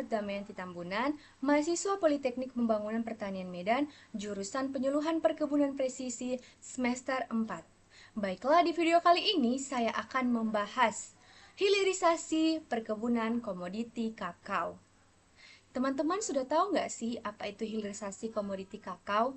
Muhammad Damayanti Tambunan, mahasiswa Politeknik Pembangunan Pertanian Medan, jurusan Penyuluhan Perkebunan Presisi semester 4. Baiklah, di video kali ini saya akan membahas hilirisasi perkebunan komoditi kakao. Teman-teman sudah tahu nggak sih apa itu hilirisasi komoditi kakao?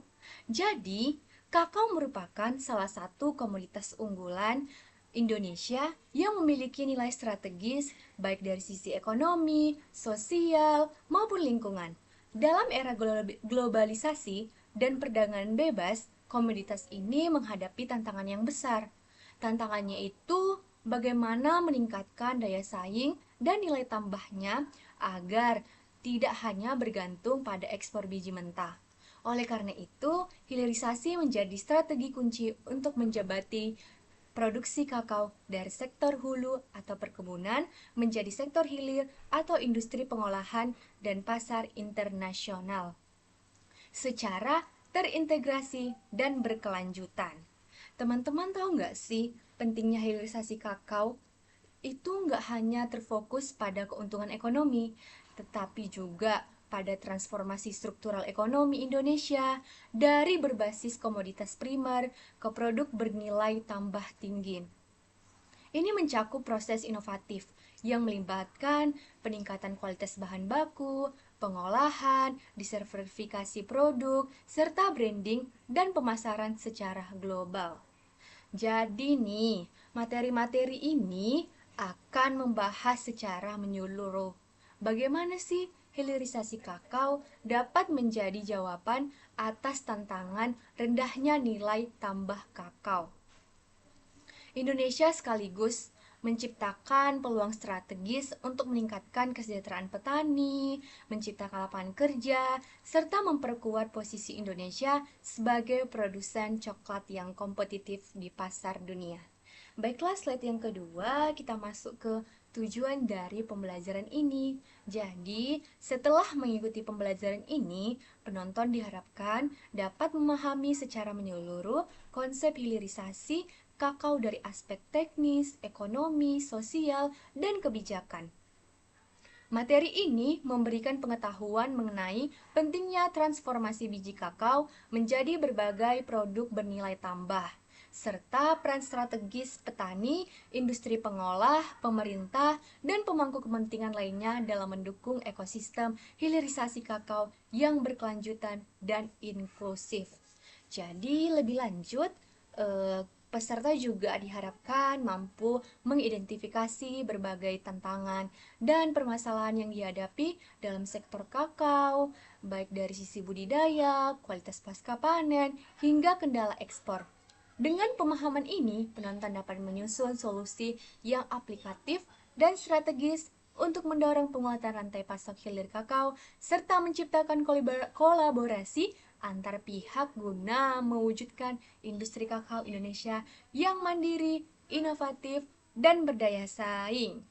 Jadi, kakao merupakan salah satu komoditas unggulan Indonesia yang memiliki nilai strategis baik dari sisi ekonomi, sosial, maupun lingkungan. Dalam era globalisasi dan perdagangan bebas, komoditas ini menghadapi tantangan yang besar. Tantangannya itu bagaimana meningkatkan daya saing dan nilai tambahnya agar tidak hanya bergantung pada ekspor biji mentah. Oleh karena itu, hilirisasi menjadi strategi kunci untuk menjabati produksi kakao dari sektor hulu atau perkebunan menjadi sektor hilir atau industri pengolahan dan pasar internasional secara terintegrasi dan berkelanjutan. Teman-teman tahu nggak sih pentingnya hilirisasi kakao? Itu nggak hanya terfokus pada keuntungan ekonomi, tetapi juga pada transformasi struktural ekonomi Indonesia dari berbasis komoditas primer ke produk bernilai tambah tinggi. Ini mencakup proses inovatif yang melibatkan peningkatan kualitas bahan baku, pengolahan, disertifikasi produk, serta branding dan pemasaran secara global. Jadi nih, materi-materi ini akan membahas secara menyeluruh bagaimana sih hilirisasi kakao dapat menjadi jawaban atas tantangan rendahnya nilai tambah kakao. Indonesia sekaligus menciptakan peluang strategis untuk meningkatkan kesejahteraan petani, menciptakan lapangan kerja, serta memperkuat posisi Indonesia sebagai produsen coklat yang kompetitif di pasar dunia. Baiklah, slide yang kedua, kita masuk ke tujuan dari pembelajaran ini. Jadi, setelah mengikuti pembelajaran ini, penonton diharapkan dapat memahami secara menyeluruh konsep hilirisasi kakao dari aspek teknis, ekonomi, sosial, dan kebijakan. Materi ini memberikan pengetahuan mengenai pentingnya transformasi biji kakao menjadi berbagai produk bernilai tambah, serta peran strategis petani, industri pengolah, pemerintah, dan pemangku kepentingan lainnya dalam mendukung ekosistem hilirisasi kakao yang berkelanjutan dan inklusif. Jadi lebih lanjut, peserta juga diharapkan mampu mengidentifikasi berbagai tantangan dan permasalahan yang dihadapi dalam sektor kakao, baik dari sisi budidaya, kualitas pasca panen, hingga kendala ekspor. Dengan pemahaman ini, penonton dapat menyusun solusi yang aplikatif dan strategis untuk mendorong penguatan rantai pasok hilir kakao serta menciptakan kolaborasi antar pihak guna mewujudkan industri kakao Indonesia yang mandiri, inovatif, dan berdaya saing.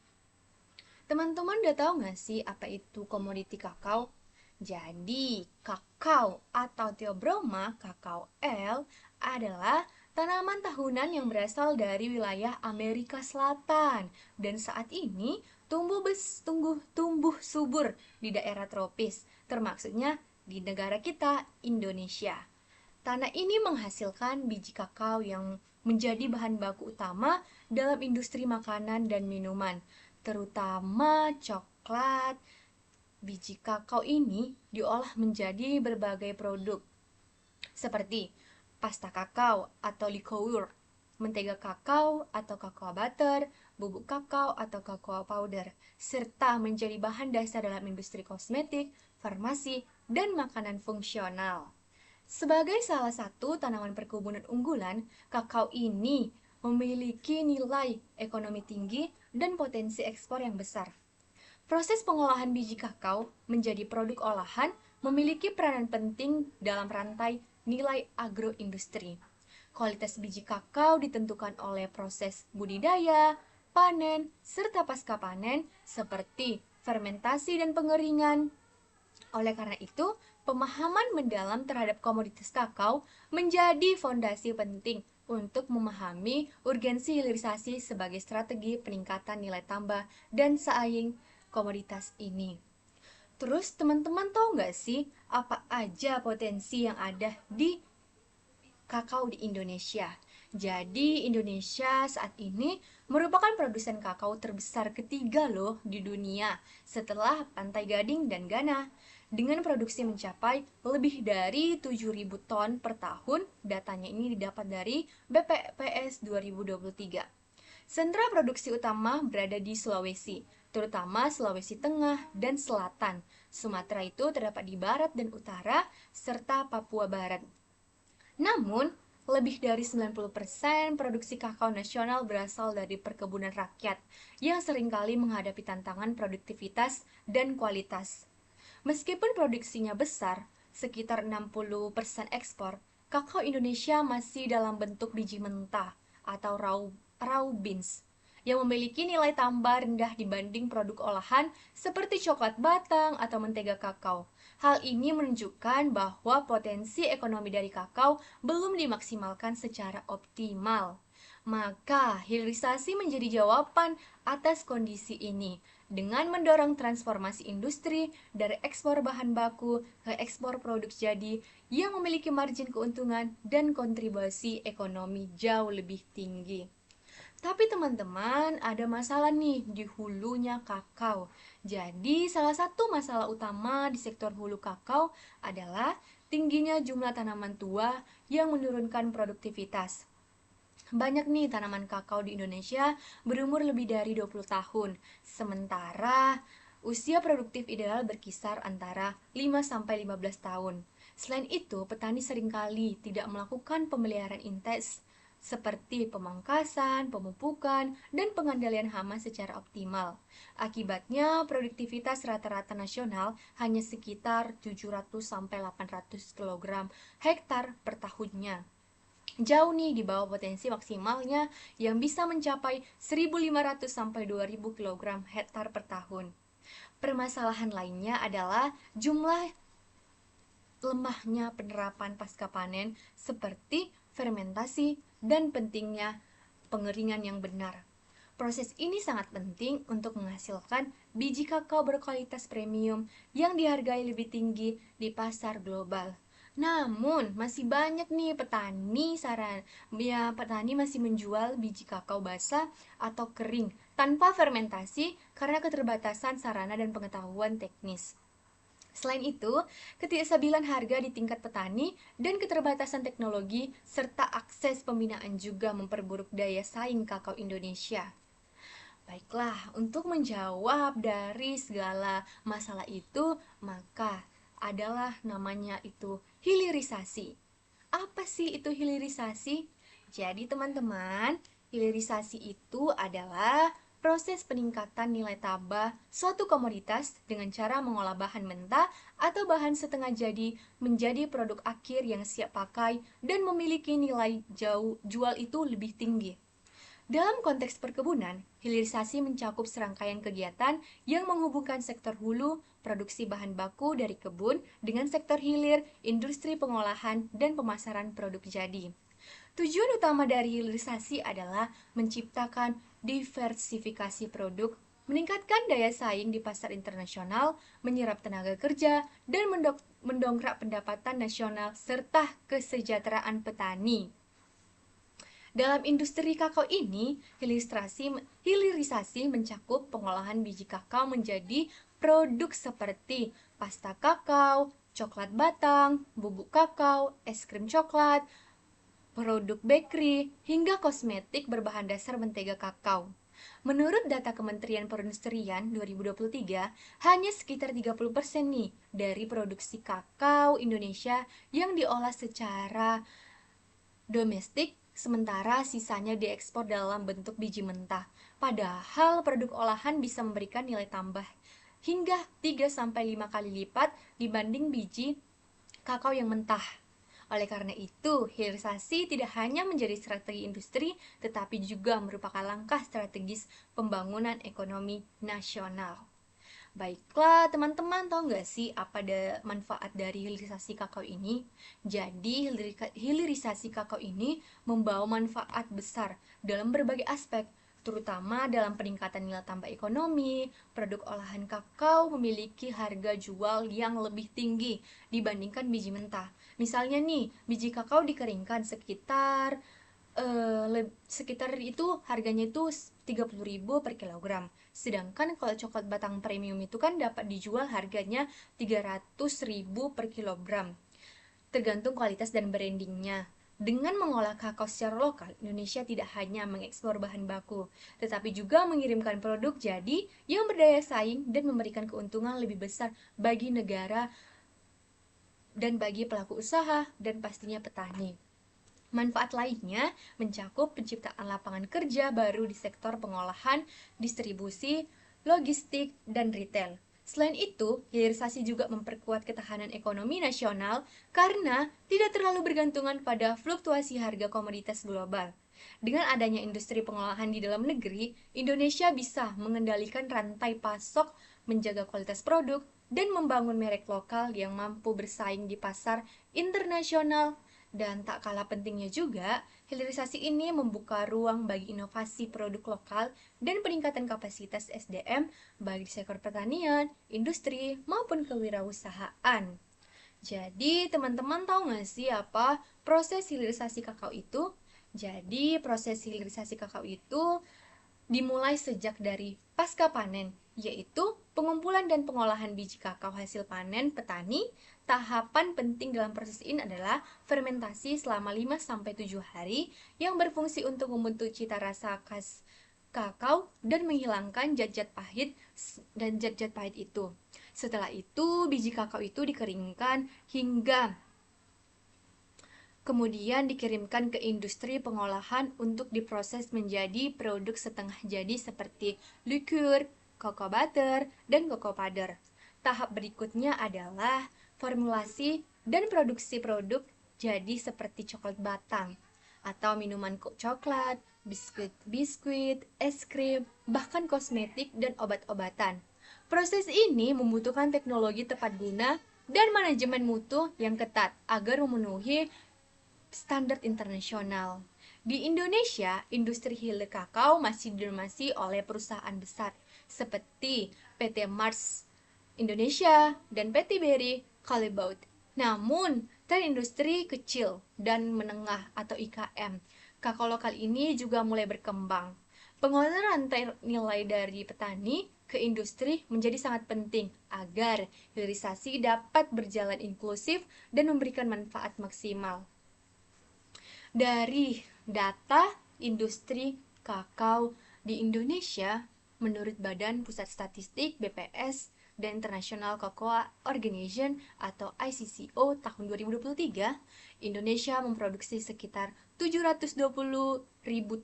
Teman-teman udah tahu nggak sih apa itu komoditi kakao? Jadi, kakao atau Theobroma kakao L adalah tanaman tahunan yang berasal dari wilayah Amerika Selatan dan saat ini tumbuh subur di daerah tropis, termaksudnya di negara kita, Indonesia. Tanah ini menghasilkan biji kakao yang menjadi bahan baku utama dalam industri makanan dan minuman, terutama coklat. Biji kakao ini diolah menjadi berbagai produk seperti pasta kakao atau liqueur, mentega kakao atau kakao butter, bubuk kakao atau kakao powder, serta menjadi bahan dasar dalam industri kosmetik, farmasi, dan makanan fungsional. Sebagai salah satu tanaman perkebunan unggulan, kakao ini memiliki nilai ekonomi tinggi dan potensi ekspor yang besar. Proses pengolahan biji kakao menjadi produk olahan memiliki peranan penting dalam rantai nilai agroindustri. Kualitas biji kakao ditentukan oleh proses budidaya, panen, serta pasca panen seperti fermentasi dan pengeringan. Oleh karena itu, pemahaman mendalam terhadap komoditas kakao menjadi fondasi penting untuk memahami urgensi hilirisasi sebagai strategi peningkatan nilai tambah dan saing komoditas ini. Terus teman-teman tahu nggak sih apa aja potensi yang ada di kakao di Indonesia? Jadi Indonesia saat ini merupakan produsen kakao terbesar ketiga loh di dunia setelah Pantai Gading dan Ghana. Dengan produksi mencapai lebih dari 7.000 ton per tahun, datanya ini didapat dari BPPS 2023. Sentra produksi utama berada di Sulawesi, terutama Sulawesi Tengah dan Selatan. Sumatera itu terdapat di barat dan utara, serta Papua Barat. Namun, lebih dari 90% produksi kakao nasional berasal dari perkebunan rakyat yang seringkali menghadapi tantangan produktivitas dan kualitas. Meskipun produksinya besar, sekitar 60% ekspor, kakao Indonesia masih dalam bentuk biji mentah atau raw beans yang memiliki nilai tambah rendah dibanding produk olahan seperti coklat batang atau mentega kakao. Hal ini menunjukkan bahwa potensi ekonomi dari kakao belum dimaksimalkan secara optimal. Maka, hilirisasi menjadi jawaban atas kondisi ini dengan mendorong transformasi industri dari ekspor bahan baku ke ekspor produk jadi yang memiliki margin keuntungan dan kontribusi ekonomi jauh lebih tinggi. Tapi teman-teman, ada masalah nih di hulunya kakao. Jadi, salah satu masalah utama di sektor hulu kakao adalah tingginya jumlah tanaman tua yang menurunkan produktivitas. Banyak nih tanaman kakao di Indonesia berumur lebih dari 20 tahun. Sementara usia produktif ideal berkisar antara 5-15 tahun. Selain itu, petani seringkali tidak melakukan pemeliharaan intens seperti pemangkasan, pemupukan, dan pengendalian hama secara optimal. Akibatnya, produktivitas rata-rata nasional hanya sekitar 700-800 kg hektar per tahunnya. Jauh nih di bawah potensi maksimalnya yang bisa mencapai 1.500 sampai 2.000 kg hektar per tahun. Permasalahan lainnya adalah jumlah lemahnya penerapan pasca panen seperti fermentasi dan pentingnya pengeringan yang benar. Proses ini sangat penting untuk menghasilkan biji kakao berkualitas premium yang dihargai lebih tinggi di pasar global. Namun, masih banyak nih petani masih menjual biji kakao basah atau kering tanpa fermentasi karena keterbatasan sarana dan pengetahuan teknis. Selain itu, ketidakstabilan harga di tingkat petani dan keterbatasan teknologi serta akses pembinaan juga memperburuk daya saing kakao Indonesia. Baiklah, untuk menjawab dari segala masalah itu, maka adalah namanya itu hilirisasi. Apa sih itu hilirisasi? Jadi teman-teman, hilirisasi itu adalah proses peningkatan nilai tambah suatu komoditas dengan cara mengolah bahan mentah atau bahan setengah jadi menjadi produk akhir yang siap pakai dan memiliki nilai jual itu lebih tinggi. Dalam konteks perkebunan, hilirisasi mencakup serangkaian kegiatan yang menghubungkan sektor hulu, produksi bahan baku dari kebun, dengan sektor hilir, industri pengolahan, dan pemasaran produk jadi. Tujuan utama dari hilirisasi adalah menciptakan diversifikasi produk, meningkatkan daya saing di pasar internasional, menyerap tenaga kerja, dan mendongkrak pendapatan nasional serta kesejahteraan petani. Dalam industri kakao ini, hilirisasi mencakup pengolahan biji kakao menjadi produk seperti pasta kakao, coklat batang, bubuk kakao, es krim coklat, produk bakery, hingga kosmetik berbahan dasar mentega kakao. Menurut data Kementerian Perindustrian 2023, hanya sekitar 30% nih dari produksi kakao Indonesia yang diolah secara domestik, sementara sisanya diekspor dalam bentuk biji mentah. Padahal produk olahan bisa memberikan nilai tambah hingga 3-5 kali lipat dibanding biji kakao yang mentah. Oleh karena itu, hilirisasi tidak hanya menjadi strategi industri, tetapi juga merupakan langkah strategis pembangunan ekonomi nasional. Baiklah, teman-teman tahu nggak sih apa manfaat dari hilirisasi kakao ini? Jadi, hilirisasi kakao ini membawa manfaat besar dalam berbagai aspek, terutama dalam peningkatan nilai tambah ekonomi. Produk olahan kakao memiliki harga jual yang lebih tinggi dibandingkan biji mentah. Misalnya nih, biji kakao dikeringkan sekitar itu harganya itu 30.000 per kilogram. Sedangkan kalau coklat batang premium itu kan dapat dijual harganya 300.000 per kilogram. Tergantung kualitas dan brandingnya. Dengan mengolah kakao secara lokal, Indonesia tidak hanya mengekspor bahan baku, tetapi juga mengirimkan produk jadi yang berdaya saing dan memberikan keuntungan lebih besar bagi negara dan bagi pelaku usaha dan pastinya petani. Manfaat lainnya mencakup penciptaan lapangan kerja baru di sektor pengolahan, distribusi, logistik, dan retail. Selain itu, hilirisasi juga memperkuat ketahanan ekonomi nasional karena tidak terlalu bergantungan pada fluktuasi harga komoditas global. Dengan adanya industri pengolahan di dalam negeri, Indonesia bisa mengendalikan rantai pasok, menjaga kualitas produk, dan membangun merek lokal yang mampu bersaing di pasar internasional. Dan tak kalah pentingnya juga, hilirisasi ini membuka ruang bagi inovasi produk lokal dan peningkatan kapasitas SDM baik di sektor pertanian, industri, maupun kewirausahaan. Jadi, teman-teman tahu nggak sih apa proses hilirisasi kakao itu? Jadi, proses hilirisasi kakao itu dimulai sejak dari pasca panen, yaitu pengumpulan dan pengolahan biji kakao hasil panen petani. Tahapan penting dalam proses ini adalah fermentasi selama 5-7 hari yang berfungsi untuk membentuk cita rasa khas kakao dan menghilangkan zat-zat pahit itu. Setelah itu, biji kakao itu dikeringkan hingga kemudian dikirimkan ke industri pengolahan untuk diproses menjadi produk setengah jadi seperti likur, cocoa butter, dan cocoa powder. Tahap berikutnya adalah formulasi dan produksi produk jadi seperti coklat batang atau minuman coklat, biskuit, es krim, bahkan kosmetik dan obat-obatan. Proses ini membutuhkan teknologi tepat guna dan manajemen mutu yang ketat agar memenuhi standar internasional. Di Indonesia, industri hilir kakao masih didominasi oleh perusahaan besar seperti PT Mars Indonesia dan PT Berry Callebaut. Namun, tren industri kecil dan menengah atau IKM kakao lokal ini juga mulai berkembang. Pengolahan rantai nilai dari petani ke industri menjadi sangat penting agar hilirisasi dapat berjalan inklusif dan memberikan manfaat maksimal. Dari data industri kakao di Indonesia, menurut Badan Pusat Statistik BPS dan International Cocoa Organization atau ICCO tahun 2023, Indonesia memproduksi sekitar 720.000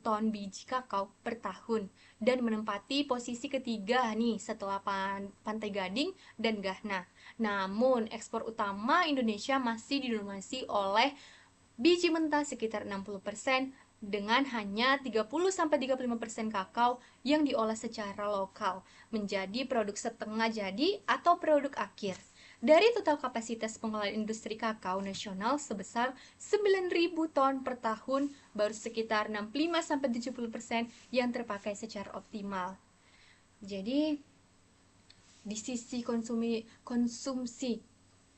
ton biji kakao per tahun dan menempati posisi ketiga nih setelah Pantai Gading dan Ghana. Namun, ekspor utama Indonesia masih didominasi oleh biji mentah sekitar 60% dengan hanya 30-35% kakao yang diolah secara lokal menjadi produk setengah jadi atau produk akhir. Dari total kapasitas pengolahan industri kakao nasional sebesar 9.000 ton per tahun, baru sekitar 65-70% yang terpakai secara optimal. Jadi, di sisi konsumsi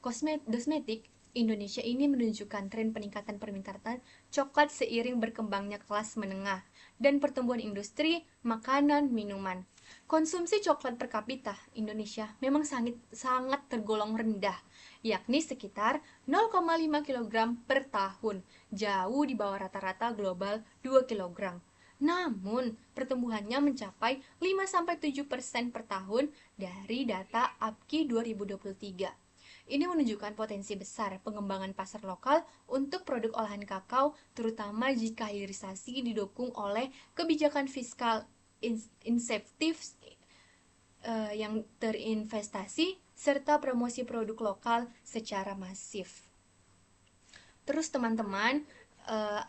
kosmetik, Indonesia ini menunjukkan tren peningkatan permintaan coklat seiring berkembangnya kelas menengah dan pertumbuhan industri makanan minuman. Konsumsi coklat per kapita Indonesia memang sangat tergolong rendah, yakni sekitar 0,5 kg per tahun, jauh di bawah rata-rata global 2 kg. Namun, pertumbuhannya mencapai 5-7% per tahun dari data APKI 2023. Ini menunjukkan potensi besar pengembangan pasar lokal untuk produk olahan kakao, terutama jika hilirisasi didukung oleh kebijakan fiskal insentif yang terinvestasi serta promosi produk lokal secara masif. Terus teman-teman,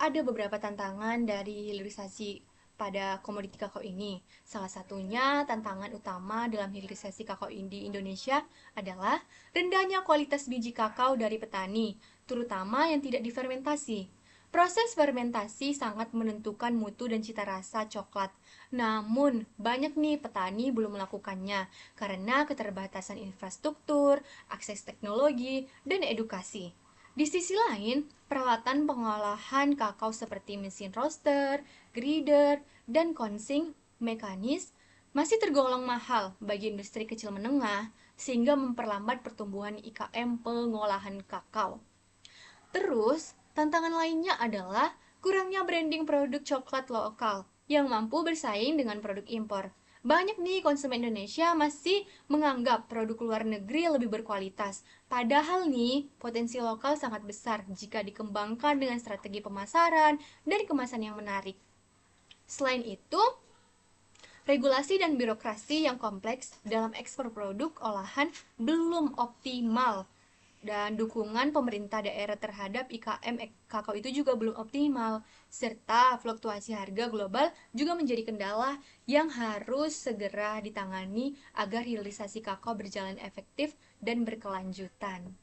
ada beberapa tantangan dari hilirisasi pada komoditi kakao ini. Salah satunya tantangan utama dalam hilirisasi kakao di Indonesia adalah rendahnya kualitas biji kakao dari petani, terutama yang tidak difermentasi. Proses fermentasi sangat menentukan mutu dan cita rasa coklat. Namun, banyak nih petani belum melakukannya karena keterbatasan infrastruktur, akses teknologi, dan edukasi. Di sisi lain, peralatan pengolahan kakao seperti mesin roaster, grinder, dan konsing mekanis masih tergolong mahal bagi industri kecil menengah sehingga memperlambat pertumbuhan IKM pengolahan kakao. Terus, tantangan lainnya adalah kurangnya branding produk coklat lokal yang mampu bersaing dengan produk impor. Banyak nih konsumen Indonesia masih menganggap produk luar negeri lebih berkualitas. Padahal nih, potensi lokal sangat besar jika dikembangkan dengan strategi pemasaran dan kemasan yang menarik. Selain itu, regulasi dan birokrasi yang kompleks dalam ekspor produk olahan belum optimal dan dukungan pemerintah daerah terhadap IKM kakao itu juga belum optimal, serta fluktuasi harga global juga menjadi kendala yang harus segera ditangani agar hilirisasi kakao berjalan efektif dan berkelanjutan.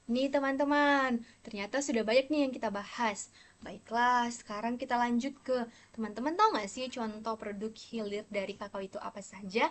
Nih teman-teman, ternyata sudah banyak nih yang kita bahas. Baiklah, sekarang kita lanjut ke teman-teman tahu nggak sih contoh produk hilir dari kakao itu apa saja?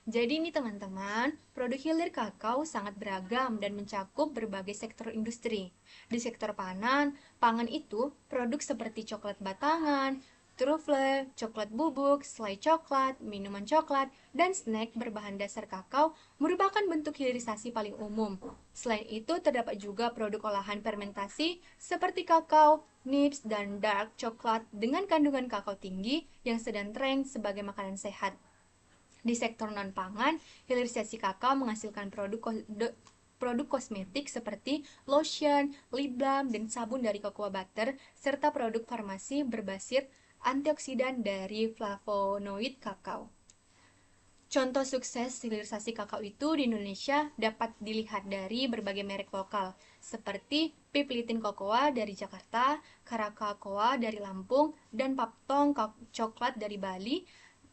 Jadi nih teman-teman, produk hilir kakao sangat beragam dan mencakup berbagai sektor industri. Di sektor pangan itu produk seperti coklat batangan, trufle, coklat bubuk, selai coklat, minuman coklat, dan snack berbahan dasar kakao merupakan bentuk hilirisasi paling umum. Selain itu, terdapat juga produk olahan fermentasi seperti kakao, nibs, dan dark coklat dengan kandungan kakao tinggi yang sedang tren sebagai makanan sehat. Di sektor non-pangan, hilirisasi kakao menghasilkan produk kosmetik seperti lotion, lip balm, dan sabun dari cocoa butter, serta produk farmasi berbasis antioksidan dari flavonoid kakao. Contoh sukses hilirisasi kakao itu di Indonesia dapat dilihat dari berbagai merek lokal, seperti Piplitin Cocoa dari Jakarta, Karakakoa dari Lampung, dan Paptong Coklat dari Bali,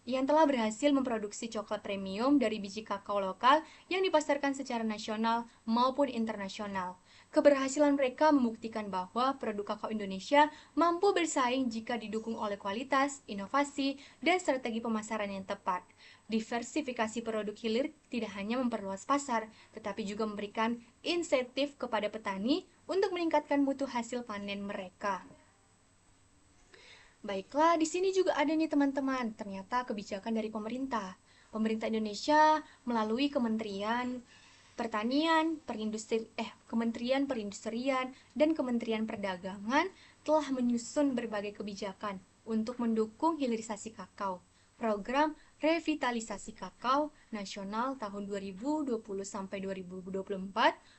yang telah berhasil memproduksi coklat premium dari biji kakao lokal yang dipasarkan secara nasional maupun internasional. Keberhasilan mereka membuktikan bahwa produk kakao Indonesia mampu bersaing jika didukung oleh kualitas, inovasi, dan strategi pemasaran yang tepat. Diversifikasi produk hilir tidak hanya memperluas pasar, tetapi juga memberikan insentif kepada petani untuk meningkatkan mutu hasil panen mereka. Baiklah, di sini juga ada nih teman-teman, ternyata kebijakan dari pemerintah. Pemerintah Indonesia melalui Kementerian Perindustrian dan Kementerian Perdagangan telah menyusun berbagai kebijakan untuk mendukung hilirisasi kakao. Program Revitalisasi Kakao Nasional tahun 2020 sampai 2024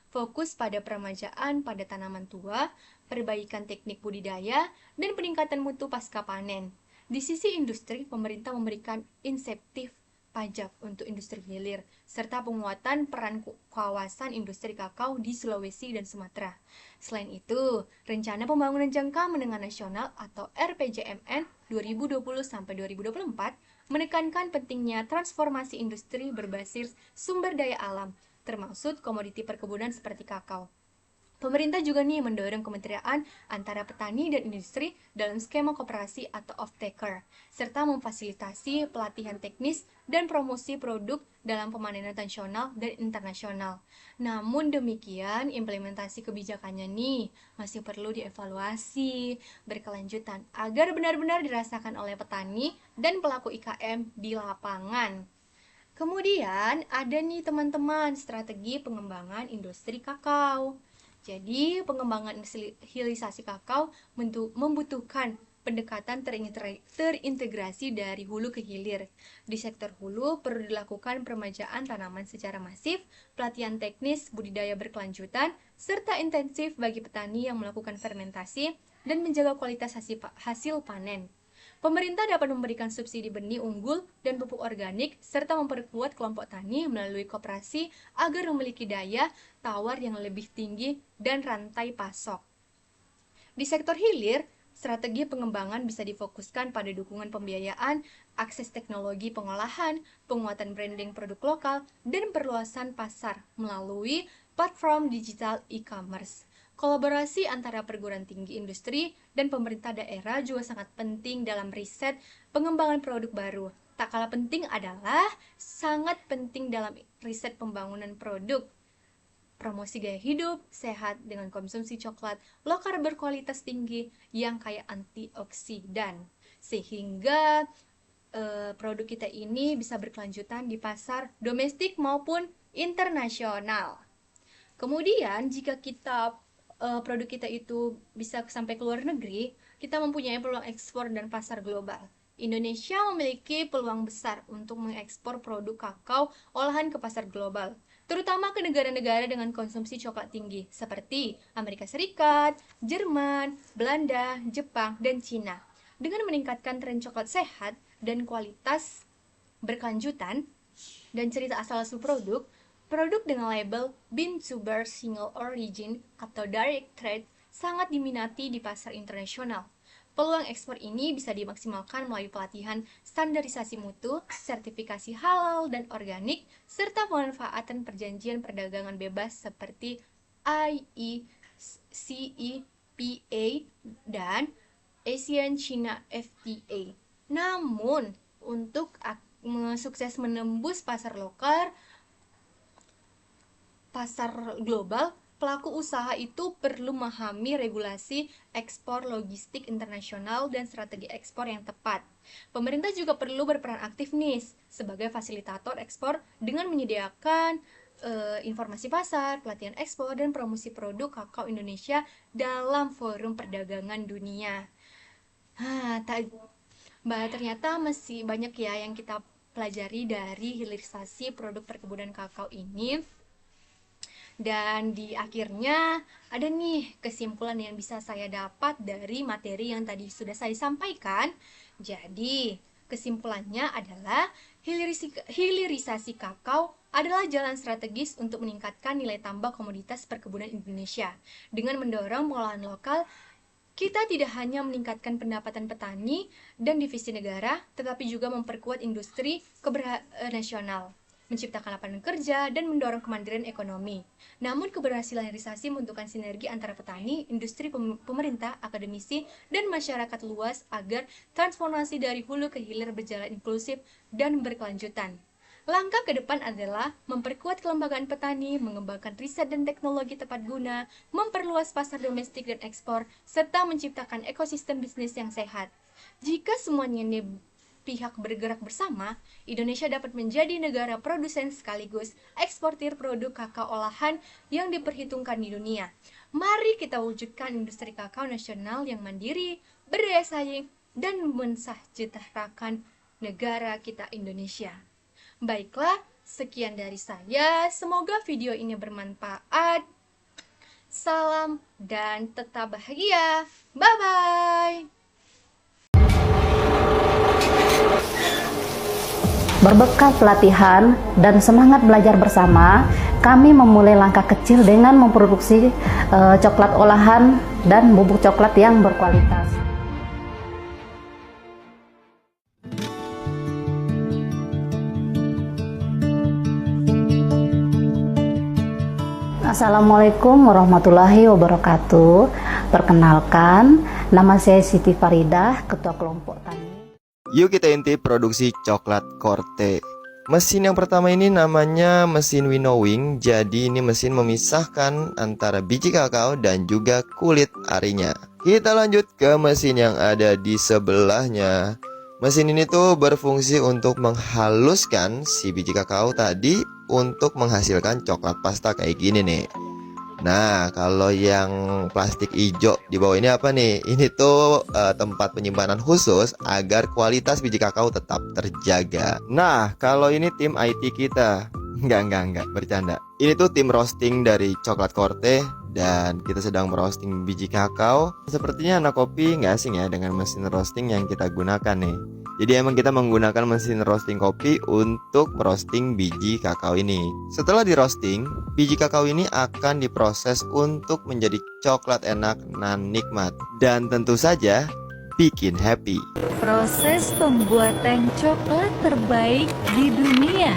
fokus pada peremajaan pada tanaman tua, perbaikan teknik budidaya, dan peningkatan mutu pasca panen. Di sisi industri, pemerintah memberikan insentif pajak untuk industri hilir, serta penguatan peran kawasan industri kakao di Sulawesi dan Sumatera. Selain itu, Rencana Pembangunan Jangka Menengah Nasional atau RPJMN 2020-2024 menekankan pentingnya transformasi industri berbasis sumber daya alam, termasuk komoditi perkebunan seperti kakao. Pemerintah juga nih mendorong kementerian antara petani dan industri dalam skema koperasi atau off-taker, serta memfasilitasi pelatihan teknis dan promosi produk dalam pemanenan nasional dan internasional. Namun demikian, implementasi kebijakannya nih masih perlu dievaluasi berkelanjutan agar benar-benar dirasakan oleh petani dan pelaku IKM di lapangan. Kemudian ada nih teman-teman strategi pengembangan industri kakao. Jadi, pengembangan hilirisasi kakao membutuhkan pendekatan terintegrasi dari hulu ke hilir. Di sektor hulu perlu dilakukan peremajaan tanaman secara masif, pelatihan teknis budidaya berkelanjutan, serta intensif bagi petani yang melakukan fermentasi dan menjaga kualitas hasil panen. Pemerintah dapat memberikan subsidi benih unggul dan pupuk organik, serta memperkuat kelompok tani melalui koperasi agar memiliki daya tawar yang lebih tinggi dan rantai pasok. Di sektor hilir, strategi pengembangan bisa difokuskan pada dukungan pembiayaan, akses teknologi pengolahan, penguatan branding produk lokal, dan perluasan pasar melalui platform digital e-commerce. Kolaborasi antara perguruan tinggi industri dan pemerintah daerah juga sangat penting dalam riset pengembangan produk baru. Tak kalah penting adalah sangat penting dalam riset pembangunan produk, promosi gaya hidup sehat dengan konsumsi coklat low carb berkualitas tinggi yang kaya antioksidan, sehingga produk kita ini bisa berkelanjutan di pasar domestik maupun internasional. Kemudian jika produk kita itu bisa sampai ke luar negeri, kita mempunyai peluang ekspor dan pasar global. Indonesia memiliki peluang besar untuk mengekspor produk kakao olahan ke pasar global, terutama ke negara-negara dengan konsumsi coklat tinggi seperti Amerika Serikat, Jerman, Belanda, Jepang, dan Cina. Dengan meningkatkan tren coklat sehat dan kualitas berkelanjutan dan cerita asal-usul produk dengan label Bean to Bar Single Origin atau Direct Trade sangat diminati di pasar internasional. Peluang ekspor ini bisa dimaksimalkan melalui pelatihan standarisasi mutu, sertifikasi halal dan organik, serta pemanfaatan perjanjian perdagangan bebas seperti IECEPA dan ASEAN China FTA. Namun, untuk sukses menembus pasar lokal, pasar global, pelaku usaha itu perlu memahami regulasi ekspor, logistik internasional, dan strategi ekspor yang tepat. Pemerintah juga perlu berperan aktif nih sebagai fasilitator ekspor dengan menyediakan informasi pasar, pelatihan ekspor, dan promosi produk kakao Indonesia dalam forum perdagangan dunia. Ternyata masih banyak ya yang kita pelajari dari hilirisasi produk perkebunan kakao ini. Dan di akhirnya ada nih kesimpulan yang bisa saya dapat dari materi yang tadi sudah saya sampaikan. Jadi kesimpulannya adalah hilirisasi kakao adalah jalan strategis untuk meningkatkan nilai tambah komoditas perkebunan Indonesia. Dengan mendorong pengolahan lokal, kita tidak hanya meningkatkan pendapatan petani dan divisi negara, tetapi juga memperkuat industri nasional, menciptakan lapangan kerja, dan mendorong kemandirian ekonomi. Namun keberhasilan hilirisasi membutuhkan sinergi antara petani, industri, pemerintah, akademisi, dan masyarakat luas agar transformasi dari hulu ke hilir berjalan inklusif dan berkelanjutan. Langkah ke depan adalah memperkuat kelembagaan petani, mengembangkan riset dan teknologi tepat guna, memperluas pasar domestik dan ekspor, serta menciptakan ekosistem bisnis yang sehat. Jika semuanya ini pihak bergerak bersama, Indonesia dapat menjadi negara produsen sekaligus eksportir produk kakao olahan yang diperhitungkan di dunia. Mari kita wujudkan industri kakao nasional yang mandiri, berdaya saing, dan mensejahterakan negara kita Indonesia. Baiklah, sekian dari saya. Semoga video ini bermanfaat. Salam dan tetap bahagia. Bye-bye. Berbekal pelatihan dan semangat belajar bersama, kami memulai langkah kecil dengan memproduksi coklat olahan dan bubuk coklat yang berkualitas. Assalamualaikum warahmatullahi wabarakatuh. Perkenalkan, nama saya Siti Faridah, Ketua Kelompok Tani. Yuk kita intip produksi coklat Korte. Mesin yang pertama ini namanya mesin winnowing. Jadi ini mesin memisahkan antara biji kakao dan juga kulit arinya. Kita lanjut ke mesin yang ada di sebelahnya. Mesin ini tuh berfungsi untuk menghaluskan si biji kakao tadi untuk menghasilkan coklat pasta kayak gini nih. Nah, kalau yang plastik hijau di bawah ini apa nih? Ini tuh tempat penyimpanan khusus agar kualitas biji kakao tetap terjaga. Nah, kalau ini tim IT kita. Enggak, bercanda. Ini tuh tim roasting dari coklat Korte dan kita sedang merosting biji kakao. Sepertinya anak kopi nggak asing ya dengan mesin roasting yang kita gunakan nih. Jadi emang kita menggunakan mesin roasting kopi untuk merosting biji kakao ini. Setelah di roasting, biji kakao ini akan diproses untuk menjadi coklat enak dan nikmat. Dan tentu saja bikin happy. Proses pembuatan coklat terbaik di dunia.